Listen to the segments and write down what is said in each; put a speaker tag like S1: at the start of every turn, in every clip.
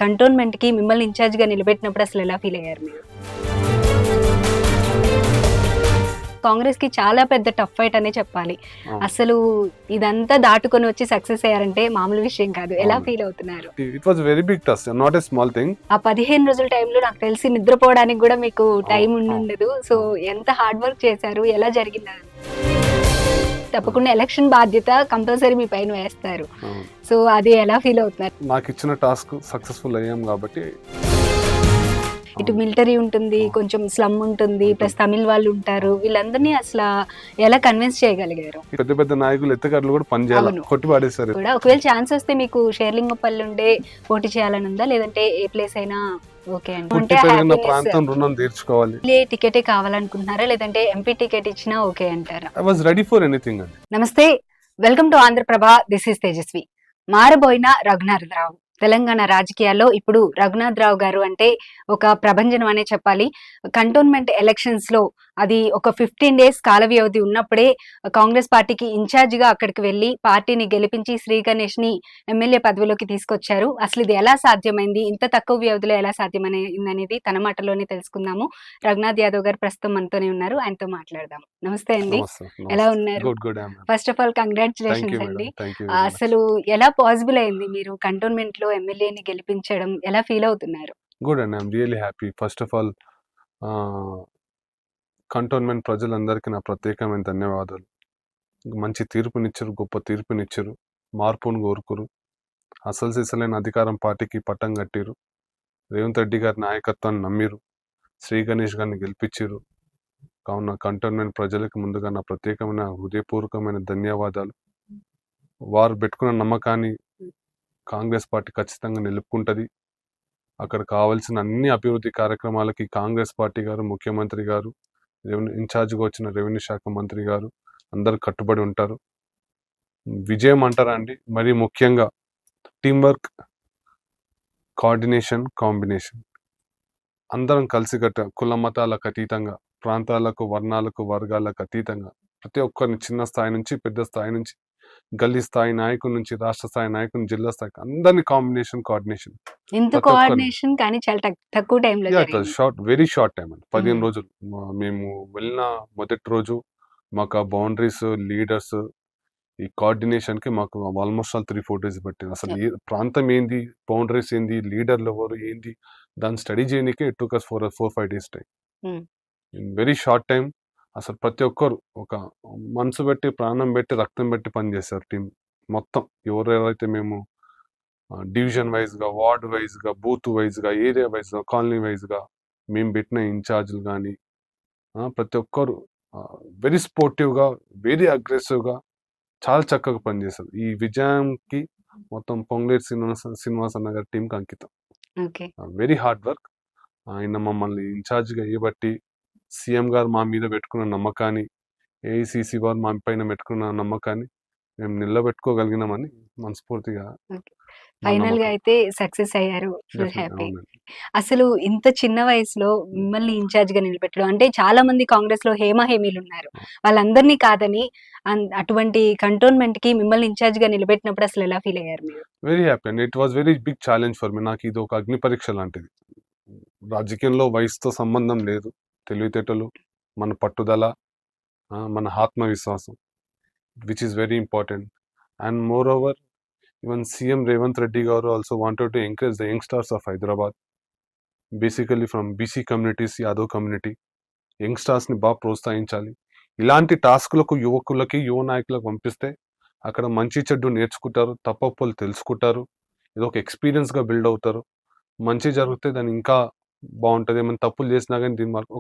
S1: కంటోన్మెంట్కి మిమ్మల్ని ఇన్ఛార్జ్గా నిలబెట్టినప్పుడు అసలు ఎలా ఫీల్ అయ్యారు మీరు? కాంగ్రెస్కి చాలా పెద్ద టఫ్ ఫైట్ అనే చెప్పాలి. అసలు ఇదంతా దాటుకొని వచ్చి సక్సెస్ అయ్యారంటే మామూలు విషయం కాదు. ఎలా ఫీల్ అవుతున్నారు?
S2: It was very big task, not a small thing.
S1: ఆ 15 రోజుల టైంలో నాకు తెలిసి నిద్రపోవడానికి కూడా మీకు టైం ఉండదు. సో ఎంత హార్డ్ వర్క్ చేశారు, ఎలా జరిగింది? తప్పకుండా ఎలక్షన్ బాధ్యత కంపల్సరీ మీ పైన వేస్తారు. సో అది ఎలా ఫీల్ అవుతున్నారు?
S2: నాకు ఇచ్చిన టాస్క్ సక్సెస్ఫుల్ అయ్యాం కాబట్టి.
S1: ఇటు మిలిటరీ ఉంటుంది, కొంచెం స్లమ్ ఉంటుంది, ప్లస్ తమిళ వాళ్ళు ఉంటారు, వీళ్ళందరినీ అసలు ఎలా కన్విన్స్ చేయగలిగారు?
S2: పెద్ద పెద్ద నాయకులు ఎత్తుగారులు కూడా పని చేయాలి, కొట్టి పాడేశారు
S1: కూడా. ఒకవేళ ఛాన్స్ వస్తే మీకు షేర్లింగపల్లి ఉండే పోటీ చేయాలని ఉందా, లేదంటే ఏ ప్లేస్ అయినా ఓకే అంటే
S2: ప్రాంతం రుణం తీర్చుకోవాలి,
S1: టికెటే కావాలనుకుంటున్నారా, లేదంటే ఎంపీ టికెట్ ఇచ్చినా ఓకే అంటారా?
S2: I was ready for anything.
S1: నమస్తే, welcome to Andhra Prabha. This is Tejaswi. Maraboina Raghunatha Rao. Telangana రాజకీయాల్లో ఇప్పుడు రఘునాథరావు గారు అంటే ఒక ప్రభంజనం అనే చెప్పాలి. కంటోన్మెంట్ ఎలక్షన్స్ లో అది ఒక 15 days కాల వ్యవధి ఉన్నప్పుడే కాంగ్రెస్ పార్టీకి ఇన్ఛార్జిగా అక్కడికి వెళ్లి పార్టీని గెలిపించి శ్రీ గణేష్ ని ఎమ్మెల్యే పదవిలోకి తీసుకొచ్చారు. అసలు ఇది ఎలా సాధ్యమైంది, ఇంత తక్కువ వ్యవధిలో ఎలా సాధ్యమైంది అనేది తన మాటలోనే తెలుసుకుందాము. రఘునాథ్ యాదవ్ గారు ప్రస్తుతం మనతోనే ఉన్నారు, ఆయనతో మాట్లాడదాం. నమస్తే అండి, ఎలా ఉన్నారు? ఫస్ట్ ఆఫ్ ఆల్ కంగ్రాచులేషన్స్ అండి. అసలు ఎలా పాసిబుల్ అయింది మీరు కంటోన్మెంట్ లో ఎమ్మెల్యేని గెలిపించడం? ఎలా ఫీల్ అవుతున్నారు?
S2: గుడ్ అండి, I'm really happy. First of all cantonment ప్రజలందరికీ నా ప్రత్యేకమైన ధన్యవాదాలు. మంచి తీర్పునిచ్చారు, గొప్ప తీర్పునిచ్చారు, మార్పును కోరుకురు, అసలు సిసలైన అధికారం పార్టీకి పట్టం కట్టిరు, రేవంత్ రెడ్డి గారి నాయకత్వాన్ని నమ్మిరు, శ్రీ గణేష్ గారిని గెలిపించారు. కావున కంటోన్మెంట్ ప్రజలకు ముందుగా నా ప్రత్యేకమైన హృదయపూర్వకమైన ధన్యవాదాలు. వారు పెట్టుకున్న నమ్మకాన్ని కాంగ్రెస్ పార్టీ ఖచ్చితంగా నిలుపుకుంటుంది. అక్కడ కావాల్సిన అన్ని అభివృద్ధి కార్యక్రమాలకి కాంగ్రెస్ పార్టీ గారు, ముఖ్యమంత్రి గారు, ఇన్ఛార్జ్గా వచ్చిన రెవెన్యూ శాఖ మంత్రి గారు అందరు కట్టుబడి ఉంటారు. విజయం అంటారా అండి, మరి ముఖ్యంగా టీం వర్క్, కోఆర్డినేషన్, కాంబినేషన్, అందరం కలిసికట్ట, కుల మతాలకు అతీతంగా, ప్రాంతాలకు, వర్ణాలకు, వర్గాలకు అతీతంగా ప్రతి ఒక్కరిని చిన్న స్థాయి నుంచి పెద్ద స్థాయి నుంచి, గల్లీ స్థాయి నాయకుల నుంచి రాష్ట్ర స్థాయి నాయకుని, జిల్లా స్థాయి అందరినీ కాంబినేషన్, కోఆర్డినేషన్.
S1: కోఆర్డినేషన్ కానీ చాలా తక్కువ టైంలో,
S2: వెరీ షార్ట్ టైం అండి, 15 రోజులు. మేము వెళ్ళిన మొదటి రోజు మాకు ఆ బౌండరీస్, లీడర్స్, ఈ కోఆర్డినేషన్ కి మాకు ఆల్మోస్ట్ ఆల్ 3-4 days పట్టింది. అసలు ఏ ప్రాంతం ఏంది, బౌండరీస్ ఏంది, లీడర్లు ఎవరు ఏంది, దాన్ని స్టడీ చేయడానికే it took us 4-5 days time. In very short time. అసలు ప్రతి ఒక్కరు ఒక మనసు పెట్టి, ప్రాణం పెట్టి, రక్తం పెట్టి పనిచేశారు టీం మొత్తం. ఎవరెవరైతే మేము డివిజన్ వైజ్గా, వార్డ్ వైజ్గా, బూత్ వైజ్గా, ఏరియా వైజ్గా, కాలనీ వైజ్గా మేము పెట్టిన ఇన్ఛార్జ్లు కానీ ప్రతి ఒక్కరు వెరీ స్పోర్టివ్గా, వెరీ అగ్రెసివ్గా చాలా చక్కగా పనిచేశారు. ఈ విజయానికి మొత్తం పొంగులేటి శ్రీనివాస్ అన్న గారి టీంకి అంకితం. Very hard work. ఆయన మమ్మల్ని ఇన్ఛార్జ్గా ఇవ్వబట్టి, సీఎం గారు మా మీద పెట్టుకున్న నమ్మకాన్ని, ఏఐసిసి వారు మా పైన పెట్టుకున్న నమ్మకాన్ని మేము నిలబెట్టుకోగలిగినామని మనస్ఫూర్తిగా.
S1: ఫైనల్ గా అయితే సక్సెస్ అయ్యారు, ఫుల్ హ్యాపీ. అసలు ఇంత చిన్న వయసులో మిమ్మల్ని ఇన్ఛార్జ్ గా నిలబెట్టడం అంటే, చాలా మంది కాంగ్రెస్ లో హేమహేమీలు ఉన్నారు, వాళ్ళందరినీ కాదని అటువంటి కంటోన్మెంట్ కి మిమ్మల్ని ఇన్ఛార్జ్ గా నిలబెట్టినప్పుడు అసలు ఎలా ఫీల్ అయ్యారు మీరు?
S2: Very happy and it was very big challenge for me. నాకు ఇది ఒక అగ్ని పరీక్ష లాంటిది. రాజకీయంలో వయసుతో సంబంధం లేదు, తెలివితేటలు, మన పట్టుదల, మన ఆత్మవిశ్వాసం, which is very important. And moreover, even CM Revanth Reddy garu also wanted to encourage the youngsters of Hyderabad, basically from BC communities, Yadav community యంగ్స్టర్స్ని బాగా ప్రోత్సహించాలి. ఇలాంటి టాస్క్లకు యువకులకి, యువ నాయకులకు పంపిస్తే అక్కడ మంచి చెడ్డు నేర్చుకుంటారు, తప్పొప్పులు తెలుసుకుంటారు, ఇది ఒక ఎక్స్పీరియన్స్గా బిల్డ్ అవుతారు. మంచి జరిగితే దాన్ని ఇంకా బాగుంటుంది. ఏమైనా తప్పులు చేసినా కానీ దీని mark,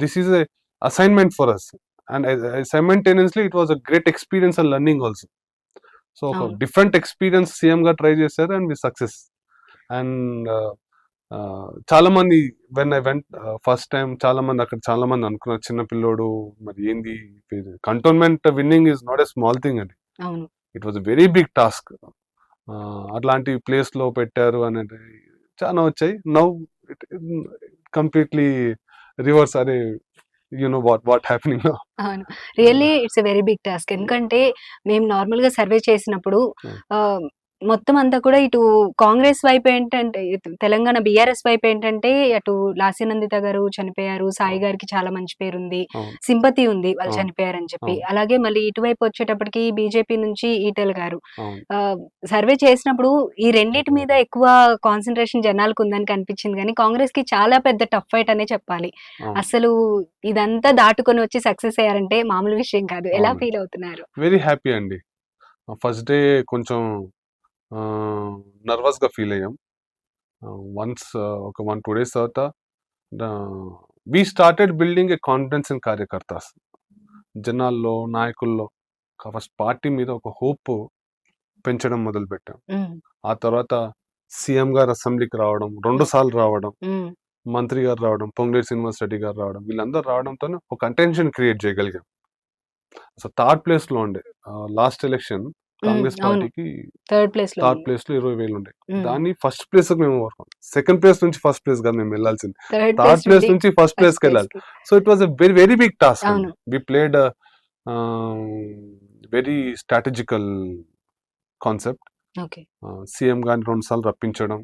S2: this is a assignment for us and simultaneously it was a great experience and learning also. So ఒక డిఫరెంట్ ఎక్స్పీరియన్స్ సీఎం గా ట్రై చేశారు అండ్ వి సక్సెస్. అండ్ చాలా మంది when I went first time, చాలా మంది అక్కడ చాలా మంది అనుకున్నారు, చిన్న పిల్లోడు మరి ఏంది, cantonment winning is not a small thing అండి, it was very big task. అట్లాంటి ప్లేస్ లో పెట్టారు అనేది చాలా వచ్చాయి. Now completely reverse. Are you know what happening now.
S1: అవును, really it's a very big task. ఎందుకంటే మేము నార్మల్ గా సర్వే చేసినప్పుడు మొత్తం అంతా కూడా ఇటు కాంగ్రెస్ వైపు ఏంటంటే ఇటు తెలంగాణ బీఆర్ఎస్ వైపు ఏంటంటే అటు లాస్యనందిత గారు చనిపోయారు. సాయి గారికి చాలా మంచి పేరుంది.
S2: అవును.
S1: సింపతి ఉంది వాళ్ళు
S2: అవును.
S1: చనిపోయారని చెప్పి.
S2: అవును.
S1: అలాగే మళ్ళీ ఇటువైపు వచ్చేటప్పటికి బీజేపీ నుంచి ఈటెల గారు.
S2: అవును.
S1: సర్వే చేసినప్పుడు ఈ రెండిటి మీద ఎక్కువ కాన్సంట్రేషన్ జనాలకు ఉందని కనిపించింది గానీ, కాంగ్రెస్‌కి చాలా పెద్ద టఫ్ ఫైట్ అనే చెప్పాలి.
S2: అవును.
S1: అసలు ఇదంతా దాటుకొని వచ్చి సక్సెస్ అయ్యారంటే మామూలు విషయం కాదు. ఎలా
S2: అవునండి.
S1: ఫీల్ అవుతున్నారు?
S2: వెరీ హ్యాపీ అండి. ఫస్ట్ డే కొంచెం నర్వస్‌గా ఫీల్ అయ్యాం. వన్స్ ఒక 1, 2 డేస్ తర్వాత we started building a confidence in కార్యకర్తాస్. జనాల్లో, నాయకుల్లో ఫస్ట్ పార్టీ మీద ఒక హోప్ పెంచడం మొదలుపెట్టాం.
S1: హ్మ్.
S2: ఆ తర్వాత సీఎం గారు అసెంబ్లీకి రావడం, 2 సార్లు రావడం,
S1: హ్మ్.
S2: మంత్రి గారు రావడం, పొంగులేటి శ్రీనివాస్ రెడ్డి గారు రావడం, వీళ్ళందరూ రావడంతోనే ఒక అటెన్షన్ క్రియేట్ చేయగలిగాం. సో థర్డ్ ప్లేస్‌లో ఉండే లాస్ట్ ఎలక్షన్ కాంగ్రెస్
S1: అవును.
S2: పార్టీకి
S1: థర్డ్ ప్లేస్‌లో
S2: థర్డ్
S1: ఉంది.
S2: ప్లేస్‌లో 20,000 ఉండే.
S1: హ్మ్.
S2: దాన్ని ఫస్ట్ ప్లేస్‌కి మేము సెకండ్ ప్లేస్ నుంచి ఫస్ట్ ప్లేస్ కాదు మేము వెళ్ళాల్సింది.
S1: థర్డ్
S2: థర్డ్
S1: ప్లేస్
S2: ప్లేస్
S1: నుండి
S2: నుంచి ఫస్ట్
S1: ఫస్ట్
S2: ప్లేస్‌కెళ్ళాలి.
S1: ప్లేస్‌కి.
S2: So it was a very very big task అండి.
S1: అవును.
S2: We played very strategical concept.
S1: Okay.
S2: CM గారిని 2 సార్లు రప్పించడం,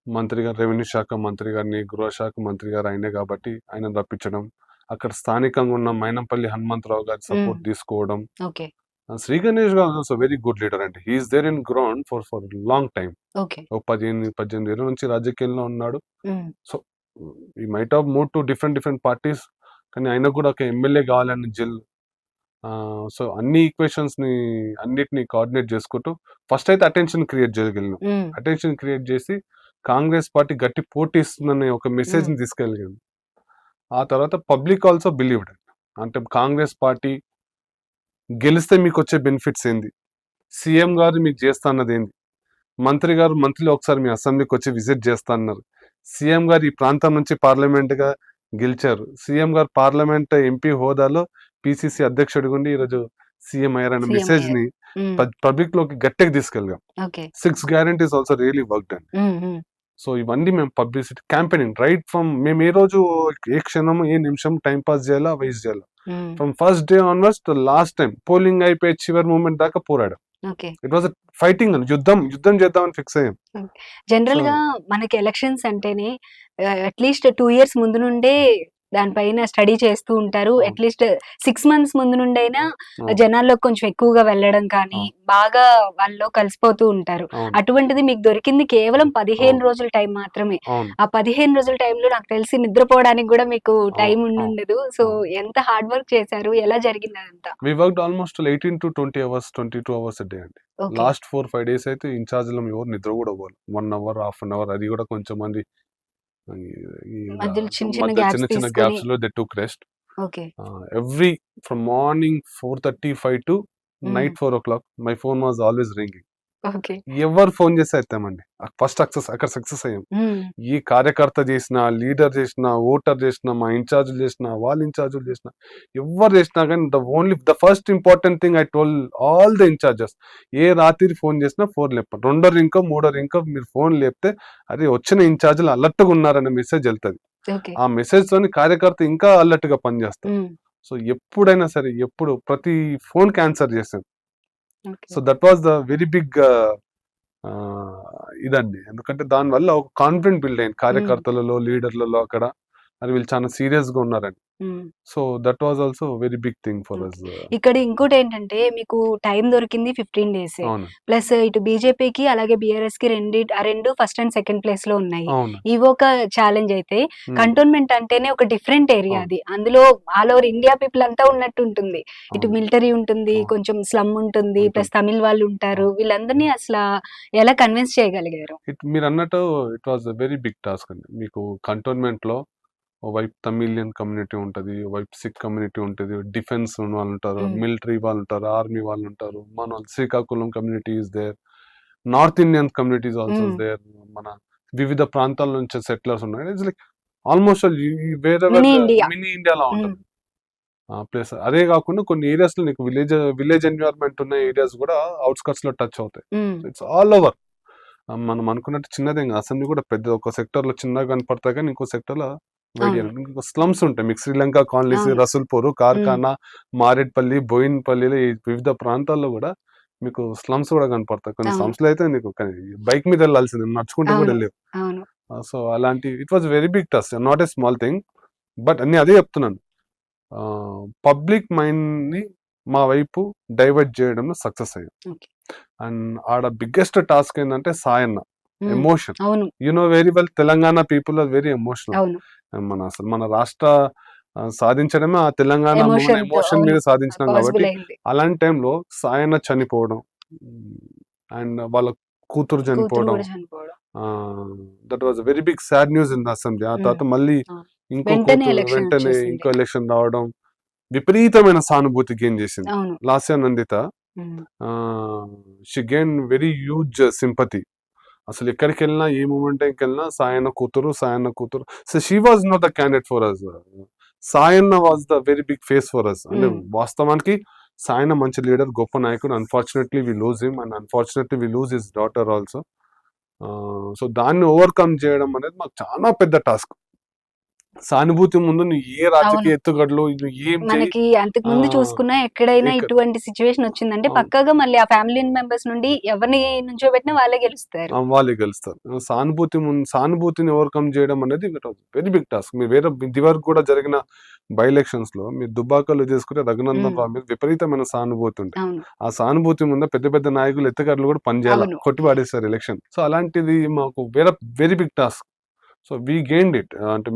S2: మంత్రి గారు రెవెన్యూ శాఖ మంత్రి గారిని, గృహ శాఖ మంత్రి గారు ఆయనే కాబట్టి ఆయనను రప్పించడం. అక్కడ స్థానికంగా ఉన్న మైనంపల్లి హనుమంతరావు గారి
S1: హ్మ్.
S2: సపోర్ట్ తీసుకోవడం.
S1: ఓకే.
S2: శ్రీ గణేష్ గారు ఆల్సో వెరీ గుడ్ లీడర్ అండి. He is there in ground for long time.
S1: Okay.
S2: ఒక 18 ఏళ్ల నుంచి రాజకీయాల్లో ఉన్నాడు.
S1: Hmm.
S2: So he might have move to different parties. కానీ ఆయనకు కూడా ఒక ఎమ్మెల్యే కావాలని సో అన్ని ఈక్వేషన్స్ ని అన్నిటిని కోఆర్డినేట్ చేసుకుంటూ ఫస్ట్ అయితే అటెన్షన్ క్రియేట్ చేయగలిగినాం.
S1: హ్మ్.
S2: అటెన్షన్ క్రియేట్ చేసి కాంగ్రెస్ పార్టీ గట్టి పోటీ ఇస్తుందనే ఒక మెసేజ్
S1: హ్మ్.
S2: ని తీసుకెళ్ళగాం. ఆ తర్వాత పబ్లిక్ ఆల్సో బిలీవ్డ్. అంటే కాంగ్రెస్ పార్టీ గెలిస్తే మీకు వచ్చే బెనిఫిట్స్ ఏంది, సీఎం గారు మీకు చేస్తా అన్నది ఏంది, మంత్రి గారు మంత్రిలో ఒకసారి మీ అసెంబ్లీకి వచ్చి విజిట్ చేస్తా అన్నారు, సీఎం గారు ఈ ప్రాంతం నుంచి పార్లమెంట్ గా గెలిచారు, సీఎం గారు పార్లమెంట్ ఎంపీ హోదాలో పిసిసి అధ్యక్షుడిగా ఉండి ఈరోజు సీఎం అయ్యారన్న
S1: సీఎం
S2: మెసేజ్
S1: అయ్యారు.
S2: ని
S1: హ్మ్.
S2: పబ్లిక్ లోకి గట్టిగా తీసుకెళ్ళాం.
S1: Okay.
S2: 6 guarantees also really worked అండి.
S1: హ్మ్. హ్మ్.
S2: సో ఇవన్నీ మేము పబ్లిసిటీ క్యాంపెయినింగ్ రైట్ ఫ్రమ్ మేము ఏ రోజు ఏ క్షణం ఏ నిమిషం టైం పాస్ చేయాలా వేస్ట్ చేయాలా
S1: హ్మ్.
S2: From first day onwards to last time polling అయిపోయి చివరి మూమెంట్ దాకా పోరాడాం.
S1: ఓకే.
S2: ఇట్ వాజ్ ఫైటింగ్ అని యుద్ధం చేద్దామని ఫిక్స్ అయ్యాం.
S1: హ్మ్.
S2: సో
S1: జనరల్‌గా మనకి ఎలక్షన్స్ అంటేనే అట్‌లీస్ట్ 2 ఇయర్స్ ముందు నుండే దానిపైన స్టడీ చేస్తూ ఉంటారు.
S2: అవును.
S1: అట్‌లీస్ట్ 6 మంత్స్ ముందు నుండైనా
S2: అవును.
S1: జనాల్లోకి కొంచెం ఎక్కువగా వెళ్ళడం కానీ,
S2: అవును.
S1: బాగా వాళ్ళలో కలిసిపోతూ ఉంటారు.
S2: అవును.
S1: అటువంటిది మీకు దొరికింది కేవలం 15
S2: అవును.
S1: రోజుల టైం మాత్రమే.
S2: అవును.
S1: ఆ 15 రోజుల టైంలో నాకు తెలిసి నిద్రపోవడానికి గూడా మీకు
S2: అవును.
S1: టైం
S2: అవును.
S1: ఉండుండదు. సో,
S2: అవును.
S1: ఎంత హార్డ్ వర్క్ చేశారు? ఎలా జరిగింది అదంతా?
S2: We worked almost 18 to 20 hours 22 hours day అండి.
S1: ఓకే.
S2: లాస్ట్ 4-5 డేస్ అయితే ఇన్ఛార్జ్లం ఎవరు నిద్ర కూడా పోవాలి. 1 అవర్ హాఫ్ అన్ అవర్ అది కూడా కొంచెం మంది ఈ
S1: మధ్యలో చిన్న చిన్న
S2: మధ్య
S1: గ్యాప్స్
S2: చిన్న చిన్న
S1: తీసుకొని
S2: గ్యాప్స్ లో they took rest.
S1: Okay.
S2: Every from morning 4:35 to
S1: hmm.
S2: Night 4 o'clock my phone was always ringing.
S1: Okay.
S2: ఎవరు ఫోన్ చేస్తే ఎత్తామండి. ఫస్ట్ అక్కడ సక్సెస్ అయ్యాం.
S1: హ్మ్.
S2: ఈ కార్యకర్త చేసినా, లీడర్ చేసినా, ఓటర్ చేసినా, మా ఇన్ఛార్జ్‌లు చేసినా, వాళ్ళ ఇన్ఛార్జ్‌లు చేసినా, ఎవ్వరు చేసినా గానీ the first important thing I told all the incharges, ఏ రాత్రి ఫోన్ చేసినా ఫోన్ లేపండి. రెండో రింకో, మూడో రింకో మీరు ఫోన్ లేపితే అరే వచ్చిన ఇన్ఛార్జ్‌లు అలర్ట్‌గా ఉన్నారనే మెసేజ్ ఎళ్తది.
S1: ఓకే.
S2: ఆ మెసేజ్‌తోని కార్యకర్త ఇంకా అలర్ట్‌గా పనిచేస్తాడు.
S1: హ్మ్.
S2: సో ఎప్పుడైనా సరే, ప్రతి ఫోన్‌కి ఆన్సర్ చేసాం.
S1: Okay.
S2: So that was the very big ఇదండి. ఎందుకంటే దానివల్ల ఒక కాన్ఫిడెంట్ బిల్డ్ అయింది
S1: హ్మ్.
S2: కార్యకర్తలలో, లీడర్లలో అక్కడ. అది వీళ్ళు చాలా సీరియస్‌గా ఉన్నారని.
S1: Hmm.
S2: So that was also very big thing for
S1: okay.
S2: Us.
S1: ఇక్కడ ఇంకోటేంటంటే మీకు టైం దొరికింది 15 డేసే.
S2: అవును.
S1: ప్లస్ ఇటు బీజేపీకి అలాగే బీఆర్ఎస్‌కి ఆ 2 ఫస్ట్ అండ్ సెకండ్ ప్లేస్‌లో ఉన్నాయి.
S2: అవును.
S1: ఇవి ఒక ఛాలెంజ్ అయితే
S2: హ్మ్.
S1: కంటోన్మెంట్ అంటేనే ఒక డిఫరెంట్ ఏరియా
S2: అవును.
S1: అది. అందులో ఆల్ ఓవర్ ఇండియా పీపుల్ అంతా ఉన్నట్టు ఉంటుంది. ఇటు
S2: అవును.
S1: మిలిటరీ ఉంటుంది,
S2: అవును.
S1: కొంచెం స్లమ్ ఉంటుంది,
S2: ఉంటుంది.
S1: ప్లస్ తమిళ్ వాళ్ళు ఉంటారు.
S2: అవును.
S1: వీళ్ళందరినీ అసల ఎలా కన్విన్స్ చేయగలిగారు?
S2: మీరన్నట్టు it was a very big task అండి. మీకు కంటోన్మెంట్‌లో ఓవైపు తమిళియన్ కమ్యూనిటీ ఉంటది. ఓవైపు సిక్ కమ్యూనిటీ ఉంటది. డిఫెన్స్ వాళ్ళుంటారు.
S1: హ్మ్.
S2: మిలిటరీ వాళ్ళుంటారు. ఆర్మీ వాళ్ళుంటారు. మన Srikakulam community is there. North Indian communities also
S1: hmm.
S2: Is there. మన వివిధ ప్రాంతాల నుంచి సెటిలర్స్ ఉన్నారు. It's like almost wherever
S1: mini India.
S2: Mini ఇండియాలా
S1: హ్మ్.
S2: ఉంటది. ప్లస్ అదే కాకుండా కొన్ని ఏరియాస్‌లో నీకు విలేజ్ ఎన్విరాన్మెంట్ ఉన్న ఏరియాస్ కూడా ఔట్‌స్కట్స్‌లో టచ్ అవుతాయి.
S1: హ్మ్.
S2: So it's all over. మనం అనుకున్నట్టు చిన్నదేం కాదు. అసెంబ్లీ కూడా పెద్ద ఒక సెక్టార్‌లో చిన్నగా కనపడతాయి కానీ ఇంకో సెక్టార్‌లో
S1: అవును.
S2: వైడియర్. ఇంకో స్లమ్స్ ఉంటాయి. మీకు శ్రీలంక కాలనీస్,
S1: అవును.
S2: రసూల్‌పూర్,
S1: హ్మ్.
S2: కార్ఖానా, మారేడ్పల్లి, బోయిన్పల్లిలో ఈ వివిధ ప్రాంతాల్లో కూడా మీకు స్లమ్స్ కూడా కనపడతాయి. కొన్ని
S1: అవును.
S2: స్లమ్స్ లో అయితే నీకు బైక్ మీద వెళ్ళాల్సింది, నడుచుకుంటూ కూడా
S1: అవును.
S2: వెళ్ళేవు.
S1: అవును.
S2: సో అలాంటి it was very big task, not a small thing. But నేను అదే చెప్తున్నాను, పబ్లిక్ మైండ్ ని మా వైపు డైవర్ట్ చేయడంలో సక్సెస్ అయ్యాం.
S1: ఓకే.
S2: అండ్ ఆడ బిగ్గెస్ట్ టాస్క్ ఏంటంటే సాయన్న
S1: హ్మ్.
S2: ఎమోషన్.
S1: అవును.
S2: You know very well, Telangana people are very emotional.
S1: అవును.
S2: మన రాష్ట్ర సాధించడమే ఆ తెలంగాణ
S1: ఎమోషన్‌తో
S2: ఎమోషన్
S1: అవును.
S2: మీద సాధించినాం కాబట్టి,
S1: పాసిబుల్ అయింది.
S2: అలాంటి టైంలో సాయన్న చనిపోవడం అండ్ వాళ్ళ కూతురు
S1: కూతురు
S2: చనిపోవడం,
S1: గూడా చనిపోవడం.
S2: That was very big sad news in the assembly. ఆ
S1: హ్మ్.
S2: తర్వాత మళ్ళీ
S1: అవును.
S2: ఇంకో
S1: వెంటనే
S2: కూతురు
S1: ఎలక్షన్
S2: వెంటనే
S1: వచ్చేసింది.
S2: ఇంకో ఎలక్షన్ రావడం విపరీతమైన సానుభూతి గెయిన్ చేసింది.
S1: అవును.
S2: లాస్య నందిత
S1: హ్మ్.
S2: She gain very huge sympathy. అసలు ఎక్కడికి వెళ్ళినా, ఏ మూమెంట్కి వెళ్ళినా సాయన్న కూతురు, సాయన్న కూతురు. So she was not the candidate for us. Sayanna was the very big face for us. అంటే
S1: హ్మ్.
S2: వాస్తవానికి సాయన్న మంచి లీడర్, గొప్ప నాయకుడు. Unfortunately we lose him and unfortunately we lose his daughter also. So దాన్ని ఓవర్కమ్ చేయడం అనేది మాకు చాలా పెద్ద టాస్క్. సానుభూతి ముందు నువ్వు ఏ
S1: అవును.
S2: రాజకీయ ఎత్తుగడలు నువ్వు ఏం చెయ్యి,
S1: మనకి
S2: ఆ,
S1: అంతకుముందు చూసుకున్నా ఎక్కడైనా
S2: ఇక
S1: ఇటువంటి సిట్యుయేషన్ వచ్చిందంటే
S2: అవును,
S1: పక్కాగా మళ్ళీ ఆ ఫ్యామిలీ మెంబర్స్ నుండి ఎవరిని నుంచోబెట్టినా వాళ్ళే గెలుస్తారు.
S2: వాళ్ళే గెలుస్తారు. సానుభూతిని ఓవర్కమ్ చేయడం అనేది వెరీ బిగ్ టాస్క్. మీరు వేరే ఇది వరకు కూడా జరిగిన బై ఎలక్షన్స్ లో మీరు దుబ్బాకలో తీసుకుంటే రఘునందన్
S1: హ్మ్.
S2: రావు మీద విపరీతమైన సానుభూతి ఉంది.
S1: అవును.
S2: ఆ సానుభూతి ముందు పెద్ద పెద్ద నాయకులు ఎత్తుగడలు కూడా పనిచేయాల,
S1: అవును.
S2: కొట్టి పాడేస్తారు ఎలక్షన్. సో అలాంటిది మాకు very big task. So we gained it. అంటే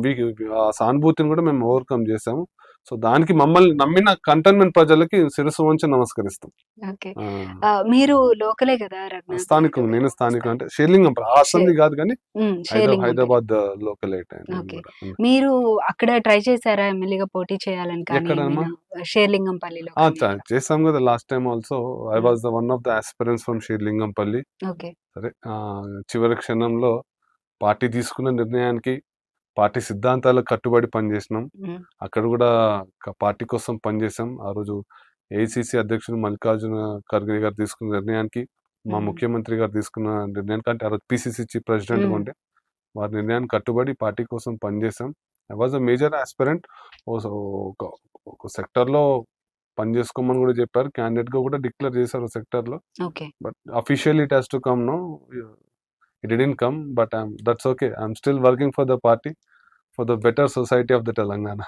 S2: ఆ సానుభూతిని కూడా మేము ఓవర్కమ్ చేసాము. సో దానికి మమ్మల్ని నమ్మిన కంటోన్మెంట్ ప్రజలకి శిరస్సు వంచి నమస్కరిస్తాం.
S1: ఓకే.
S2: ఆ,
S1: మీరు లోకలే గదా! రఘునాథ్
S2: స్థానికం,
S1: గారు
S2: నేను
S1: మీరు
S2: స్థానికం అంటే షేర్లింగం, ఆ అసెంబ్లీ కాదు కానీ
S1: షేర్లింగంపల్లి.
S2: హైదరాబాద్ లోకలైట్ నేను
S1: ఓకే.
S2: కూడా.
S1: మీరు అక్కడ ట్రై చేసారా ఎమ్మెల్యేగా పోటీ చేయాలని కానీ
S2: ఎక్కడమ్మా?
S1: ఏమైనా? షేర్లింగంపల్లిలో కానీ అలా?
S2: చేసాం కదా లాస్ట్ టైం ఆల్సో. ఐ
S1: హ్మ్.
S2: Was the one of the aspirants from Serilingampally.
S1: Okay.
S2: సరే, చివరి క్షణంలో పార్టీ తీసుకున్న నిర్ణయానికి, పార్టీ సిద్ధాంతాలకు కట్టుబడి పనిచేసినాం.
S1: హ్మ్.
S2: అక్కడ కూడా పార్టీ కోసం పనిచేసాం. ఆ రోజు ఏఐసిసి అధ్యక్షుడు మల్లికార్జున ఖర్గే గారు తీసుకున్న నిర్ణయానికి, మా
S1: హ్మ్.
S2: ముఖ్యమంత్రి గారు తీసుకున్న నిర్ణయానికి, అంటే ఆ రోజు పిసిసి చీఫ్ ప్రెసిడెంట్గా
S1: హ్మ్.
S2: ఉండే వారి నిర్ణయానికి కట్టుబడి పార్టీ కోసం పనిచేసాం. I was a major aspirant. ఒక ఒక సెక్టర్లో పని చేసుకోమని కూడా చెప్పారు. క్యాండిడేట్గా కూడా డిక్లేర్ చేశారు సెక్టర్లో.
S1: Okay.
S2: But officially it has to come no. It didn't come, but that's okay. I'm still working for the party, for the better society of the Telangana.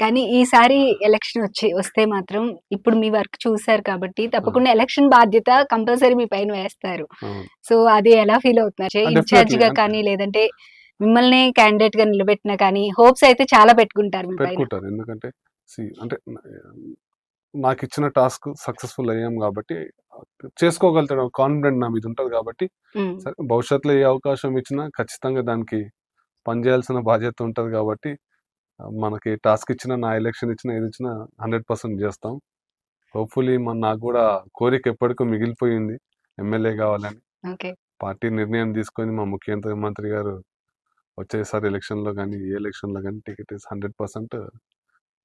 S1: కానీ ఈసారి ఎలక్షన్ వస్తే మాత్రం ఇప్పుడు మీ వర్క్ చూసారు కాబట్టి తప్పకుండా ఎలక్షన్ బాధ్యత కంపల్సరీ మీ పైన వేస్తారు. సో అది ఎలా ఫీల్ అవుతున్నారు?
S2: డెఫినెట్లీ
S1: ఇన్‌చార్జ్‌గా
S2: అంటే
S1: కానీ లేదంటే మిమ్మల్ని క్యాండిడేట్‌గా నిలబెట్టినా కానీ హోప్స్ అయితే చాలా పెట్టుకుంటారు మీ పైన.
S2: పెట్టుకుంటారు. ఎందుకంటే అంటే నాకు ఇచ్చిన టాస్క్ సక్సెస్ఫుల్ అయ్యాం కాబట్టి, చేసుకోగలుగుతాడు కాన్ఫిడెంట్ నా మీద ఉంటుంది కాబట్టి,
S1: హ్మ్.
S2: సరే భవిష్యత్తులో ఏ అవకాశం ఇచ్చినా ఖచ్చితంగా దానికి పనిచేయాల్సిన బాధ్యత ఉంటుంది కాబట్టి, మనకి టాస్క్ ఇచ్చినా, నా ఎలక్షన్ ఇచ్చినా, ఏది ఇచ్చినా 100% చేస్తాం. హోప్ఫుల్లీ నాకు కూడా కోరిక ఎప్పటికో మిగిలిపోయింది, ఎమ్మెల్యే కావాలని.
S1: ఓకే.
S2: పార్టీ నిర్ణయం తీసుకొని మా ముఖ్యమంత్రి గారు వచ్చేసారి ఎలక్షన్లో కానీ, ఏ ఎలక్షన్లో కానీ టికెట్ 100%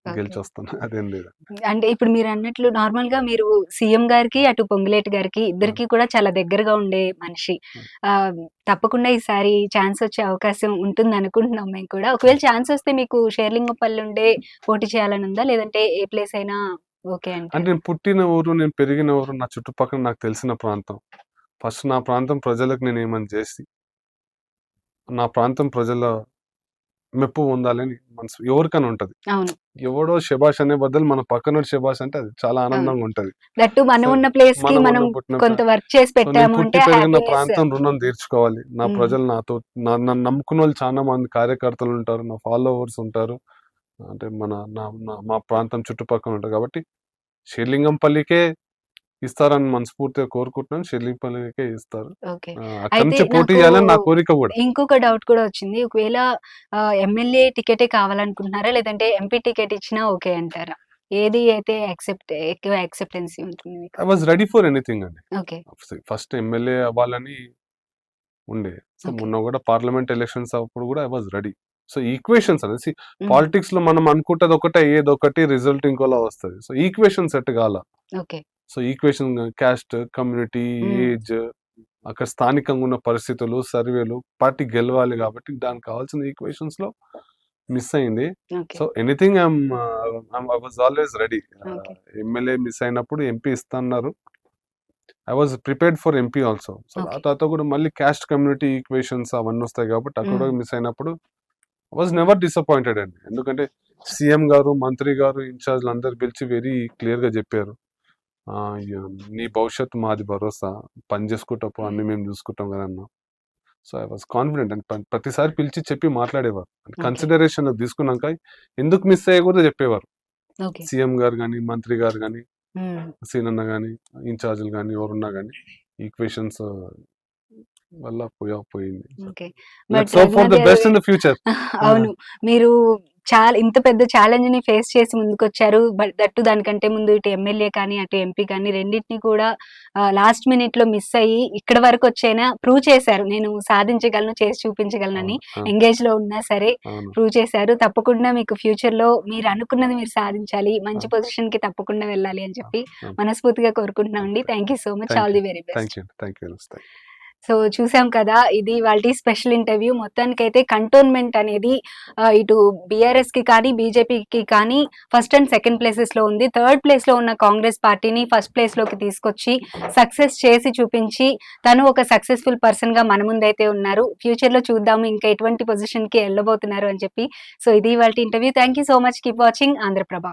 S1: ఓకే.
S2: గెలిచొస్తాను. అదేం లేదు.
S1: అంటే ఇప్పుడు మీరన్నట్లు నార్మల్‌గా మీరు సీఎం గారికి, అటు పొంగులేటి గారికి ఇద్దరికీ కూడా చాలా దగ్గరగా ఉండే మనిషి. తప్పకుండా ఈసారి ఛాన్స్ వచ్చే అవకాశం ఉంటుందనుకుంటున్నాం మేము కూడా. ఒకవేళ ఛాన్స్ వస్తే మీకు షేర్లింగంపల్లి నుండే పోటీ చేయాలని ఉందా? లేదంటే ఏ ప్లేస్ అయినా ఓకే
S2: అంటే
S1: అంటారా?
S2: నేను పుట్టిన ఊరు, నేను పెరిగిన ఊరు, నా చుట్టుపక్కల నాకు తెలిసిన ప్రాంతం. ఫస్ట్ నా ప్రాంతం ప్రజలకు నేను ఏమన్నా చేసి, నా ప్రాంతం ప్రజల మెప్పు పొందాలని మనసు ఎవరికైనా ఉంటది.
S1: అవును.
S2: ఎవడో శభాష్ అనే బదులు మన పక్కనోడు శభాష్ అంటే అది చాలా
S1: అవును.
S2: ఆనందంగా ఉంటది.
S1: దట్టు మనం
S2: సో
S1: ఉన్న ప్లేస్‌కి
S2: మనం
S1: మనం
S2: ఉన్న పుట్టిన
S1: కొంత వర్క్ చేసి
S2: సో నేను
S1: పెట్టాము
S2: పుట్టి
S1: అంటే
S2: పెరిగిన
S1: హ్యాపీనెస్.
S2: ప్రాంతం రుణం తీర్చుకోవాలి. నా
S1: హ్మ్.
S2: ప్రజలు నన్ను నమ్ముకున్న వాళ్ళు చాలా మంది కార్యకర్తలు ఉంటారు, నా ఫాలోవర్స్ ఉంటారు. అంటే మా ప్రాంతం చుట్టుపక్కల ఉంటారు కాబట్టి, షేర్లింగంపల్లికే ఇస్తారని మనస్ఫూర్తిగా కోరుకుంటున్నాను. షెల్లిపల్లికే ఇస్తారు.
S1: ఓకే.
S2: అక్కడి
S1: అయితే
S2: నుంచే పోటీ
S1: నాకు
S2: చేయాలని నా కోరిక కూడా.
S1: ఇంకొక డౌట్ కూడా వచ్చింది. ఒకవేళ ఎమ్మెల్యే టికెటే కావాలనుకుంటున్నారా? లేదంటే ఎంపీ టికెట్ ఇచ్చినా ఓకే అంటారా? ఏది అయితే ఎక్కువ యాక్సెప్టెన్సీ ఉంటుంది మీకు?
S2: I was ready for anything అండి.
S1: ఓకే.
S2: ఫస్ట్ ఎమ్మెల్యే అవ్వాలని ఉండే. So
S1: okay.
S2: మొన్న కూడా పార్లమెంట్ ఎలక్షన్స్ అప్పుడు కూడా I was ready. So equations అనేసి
S1: హ్మ్.
S2: పాలిటిక్స్ లో మనం అనుకుంటది ఒకటే, ఏదొకటి రిజల్ట్ ఇంకోలా వస్తది. సో ఈక్వేషన్ సెట్ కాల.
S1: Okay.
S2: So equation caste, community,
S1: హ్మ్.
S2: ఏజ్, అక్కడ స్థానికంగా ఉన్న పరిస్థితులు, సర్వేలు, పార్టీ గెలవాలి కాబట్టి దానికి కావాల్సిన ఈక్వేషన్స్ లో మిస్ అయింది.
S1: Okay.
S2: So anything I was always ready.
S1: Okay.
S2: MLA miss అయినప్పుడు ఎంపీ ఇస్తన్నారు. I was prepared for MP also. So ఆ
S1: ఓకే.
S2: తర్వాత కూడా మళ్ళీ క్యాస్ట్ కమ్యూనిటీ ఈక్వేషన్స్ అవన్నీ వస్తాయి కాబట్టి అక్కడ
S1: హ్మ్.
S2: మిస్ అయినప్పుడు వాజ్ నెవర్ డిసప్పాయింటెడ్ అండి. ఎందుకంటే సీఎం గారు, మంత్రి గారు, ఇన్ఛార్జ్లు అందరు పిలిచి వెరీ క్లియర్ గా చెప్పారు. నీ భవిష్యత్తు మాది భరోసా, పని చేసుకుంటా పో, అన్ని మేము చూసుకుంటాం కదా అన్న. So I was confident and ప్రతిసారి పిలిచి చెప్పి మాట్లాడేవారు.
S1: ఓకే.
S2: కన్సిడరేషన్ తీసుకున్నాక ఎందుకు మిస్ అయ్యకూడదో చెప్పేవారు.
S1: ఓకే.
S2: సీఎం గారు కానీ, మంత్రి గారు కానీ,
S1: హ్మ్.
S2: సీనన్న కానీ, ఇన్ఛార్జ్లు కానీ ఎవరున్నా కానీ ఈక్వేషన్స్ వల్ల పోయింది.
S1: Okay. But
S2: let's hope for the
S1: Raghunath
S2: best
S1: గారు
S2: ఇన్ ద ఫ్యూచర్.
S1: అవును. మీరు చాలా ఇంత పెద్ద ఛాలెంజ్‌ని ఫేస్ చేసి ముందుకొచ్చారు. బట్ దట్టు దానికంటే ముందు ఇటు ఎమ్మెల్యే కానీ, అటు ఎంపీ కానీ రెండిటిని కూడా లాస్ట్ మినిట్‌లో మిస్ అయ్యి ఇక్కడి వరకొచ్చైనా ప్రూవ్ చేశారు. నేను సాధించగలను, చేసి చూపించగలనని.
S2: అవును.
S1: ఎంగేజ్‌లో ఉన్నా సరే
S2: అవును.
S1: ప్రూవ్ చేశారు. తప్పకుండా మీకు ఫ్యూచర్‌లో మీరు అనుకున్నది మీరు సాధించాలి. మంచి
S2: అవును.
S1: పొజిషన్‌కి తప్పకుండా వెళ్ళాలి అని చెప్పి
S2: అవును.
S1: మనస్ఫూర్తిగా కోరుకుంటున్నామండి. Thank you so much.
S2: Thank
S1: all
S2: you.
S1: The very best.
S2: Thank you.
S1: So చూసాం కదా! ఇది ఇవాల్టి స్పెషల్ ఇంటర్వ్యూ. మొత్తానికైతే కంటోన్మెంట్ అనేది ఇటు బీఆర్ఎస్‌కి కానీ, బీజేపీకి కానీ ఫస్ట్ అండ్ సెకండ్ ప్లేసెస్‌లో ఉంది. థర్డ్ ప్లేస్‌లో ఉన్న కాంగ్రెస్ పార్టీని ఫస్ట్ ప్లేస్‌లోకి తీసుకొచ్చి సక్సెస్ చేసి చూపించి తను ఒక సక్సెస్‌ఫుల్ పర్సన్‌గా మన ముందైతే ఉన్నారు. ఫ్యూచర్‌లో చూద్దాము ఇంకా ఎటువంటి పొజిషన్‌కి ఎళ్ళబోతున్నారు అని చెప్పి. సో ఇది ఇవాల్టి interview. Thank you so much. Keep watching Andhraprabha.